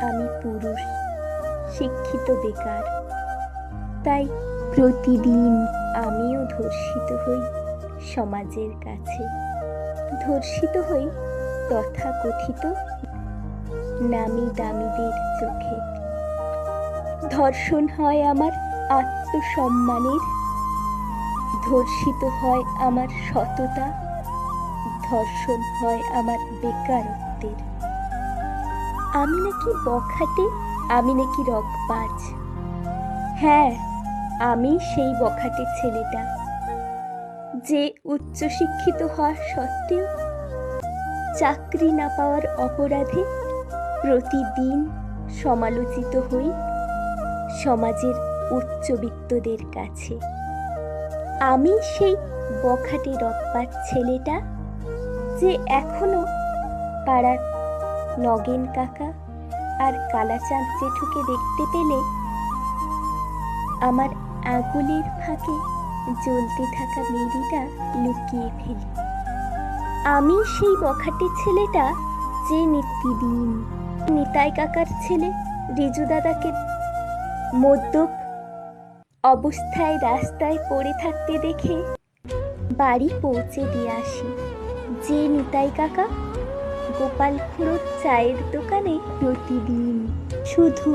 আমি পুরুষ, শিক্ষিত বেকার, তাই প্রতিদিন আমিও ধর্ষিত হই সমাজের কাছে। ধর্ষিত হই তথাকথিত নামি দামিদের চোখে। ধর্ষণ হয় আমার আত্মসম্মানের, ধর্ষিত হয় আমার সততা, ধর্ষণ হয় আমার বেকারত্বের। আমি নাকি বখাটে, আমি নাকি রগবাজ। হ্যাঁ, আমি সেই বখাটে ছেলেটা যে উচ্চশিক্ষিত হওয়া সত্ত্বেও চাকরি না পাওয়ার অপরাধে প্রতিদিন সমালোচিত হই সমাজের উচ্চবিত্তদের কাছে। আমি সেই বখাটে রগবাজ ছেলেটা যে এখনো পাড়ার নগেন কাকা আর কালাচাঁদ জেঠুকে দেখতে পেলে আমার আঙুলের ফাঁকে জ্বলতে থাকা মেরিটা লুকিয়ে ফেলি। আমি সেই বখাটে ছেলেটা যে নিত্যদিন নিতাই কাকার ছেলে রিজু দাদাকে মদ্যপ অবস্থায় রাস্তায় পড়ে থাকতে দেখে বাড়ি পৌঁছে দিয়ে আসি। যে নিতাই কাকা গোপাল খুড়োর চায়ের দোকানে প্রতিদিন শুধু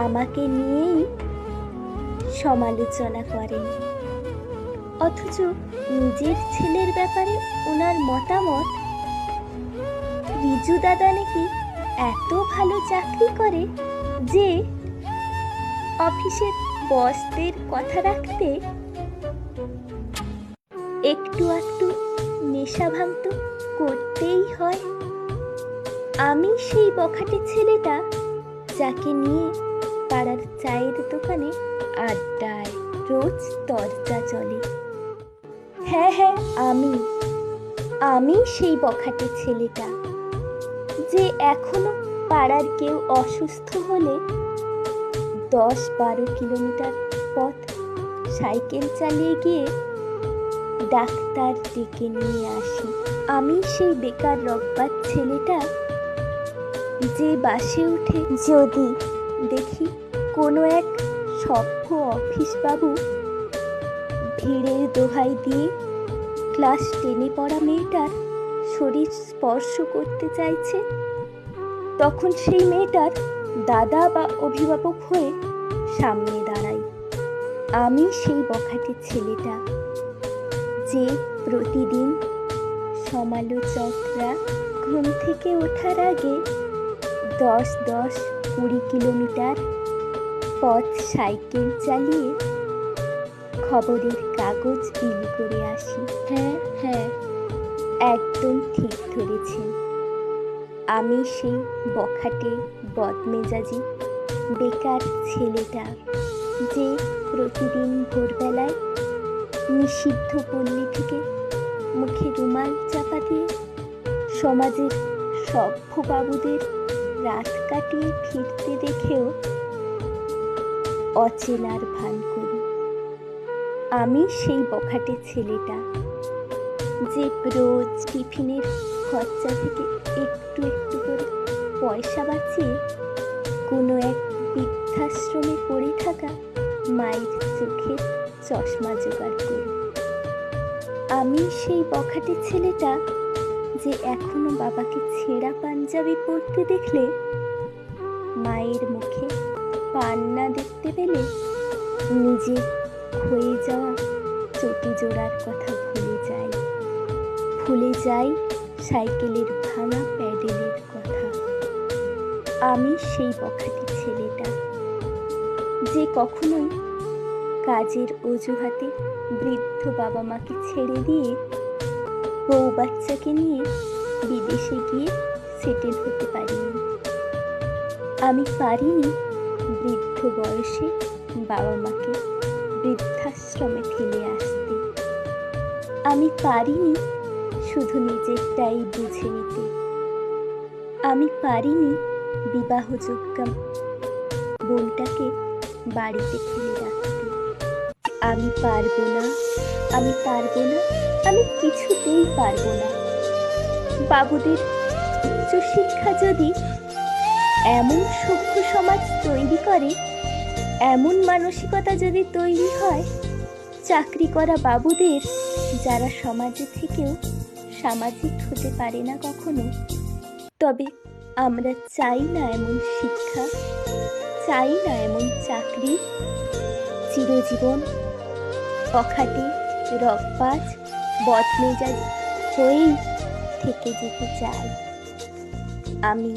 আমাকে নিয়েই সমালোচনা করেন, অথচ নিজের ছেলের ব্যাপারে ওনার মতামত রিজু দাদা নাকি এত ভালো চাকরি করে যে অফিসের বসদের কথা রাখতে একটু একটু নেশা ভাঙ তো করতেই হয়। আমি সেই বখাটে ছেলেটা যাকে নিয়ে পাড়ার চায়ের দোকানে আড্ডায় রোজ দরজা চলে। হ্যাঁ হ্যাঁ, আমি সেই বখাটে ছেলেটা যে এখনো পাড়ার কেউ অসুস্থ হলে 10-12 কিলোমিটার পথ সাইকেল চালিয়ে গিয়ে ডাক্তার ডেকে নিয়ে আসি। আমি সেই বেকার রগবাজ ছেলেটা যে বাসে উঠে যদি দেখি কোনো এক সভ্য অফিস বাবু ভিড়ের দোহাই দিয়ে ক্লাস 10-এ পড়া মেয়েটার শরীর স্পর্শ করতে চাইছে, তখন সেই মেয়েটার দাদা বা অভিভাবক হয়ে সামনে দাঁড়াই। আমি সেই বখাটে ছেলেটা যে প্রতিদিন সমালোচকরা ঘুম থেকে ওঠার আগে 10-20 কিলোমিটার পথ সাইকেল চালিয়ে খবরের কাগজ বিলি করে আসি। হ্যাঁ হ্যাঁ, একদম ঠিক ধরেছেন। আমি সেই বখাটে বদমেজাজি বেকার ছেলেটা যে প্রতিদিন ভোরবেলায় নিষিদ্ধ পল্লী থেকে মুখে রুমাল চাপা দিয়ে সমাজের সভ্য বাবুদের রাত কাটিয়ে ফিরতে দেখেও অচেনার ভান করি। আমি সেই বখাটে ছেলেটা যে রোজ টিফিনের খরচা থেকে একটু একটু করে পয়সা বাঁচিয়ে কোনো এক বৃদ্ধাশ্রমে পড়ে থাকা মায়ের চোখের চশমা জোগাড় করি। আমি সেই বখাটে ছেলেটা যে এখনো বাবাকে ছেঁড়া পাঞ্জাবি পরতে দেখলে মায়ের মুখে পান না দেখতে পেলে নিজে ক্ষয়ে যাওয়া চটি জোড়ার কথা ভুলে যাই সাইকেলের ভাঙা প্যাডেলের কথা। আমি সেই বখাটে ছেলেটা যে কখনোই কাজের অজুহাতে বৃদ্ধ বাবা মাকে ছেড়ে দিয়ে বউ বাচ্চাকে নিয়ে বিদেশে গিয়ে সেটেল হতে পারিনি। আমি পারিনি বৃদ্ধ বয়সে বাবা মাকে বৃদ্ধাশ্রমে ফেলে আসতে। আমি পারিনি শুধু নিজেরটাই বুঝে নিতে। আমি পারিনি বিবাহযোগ্য বোনটাকে বাড়িতে ফেলে রাখতে। আমি পারবো না, আমি কিছুতেই পারবো না। বাবুদের উচ্চশিক্ষা যদি এমন সভ্য সমাজ তৈরি করে, এমন মানসিকতা যদি তৈরি হয়, চাকরি করা বাবুদের যারা সমাজে থেকেও সামাজিক হতে পারে না কখনো, তবে আমরা চাই না এমন শিক্ষা, চাই না এমন চাকরি। চিরজীবন অখাটে, রগবাজ, বদমেজাজ হয়েই থেকে যেতে চাই আমি।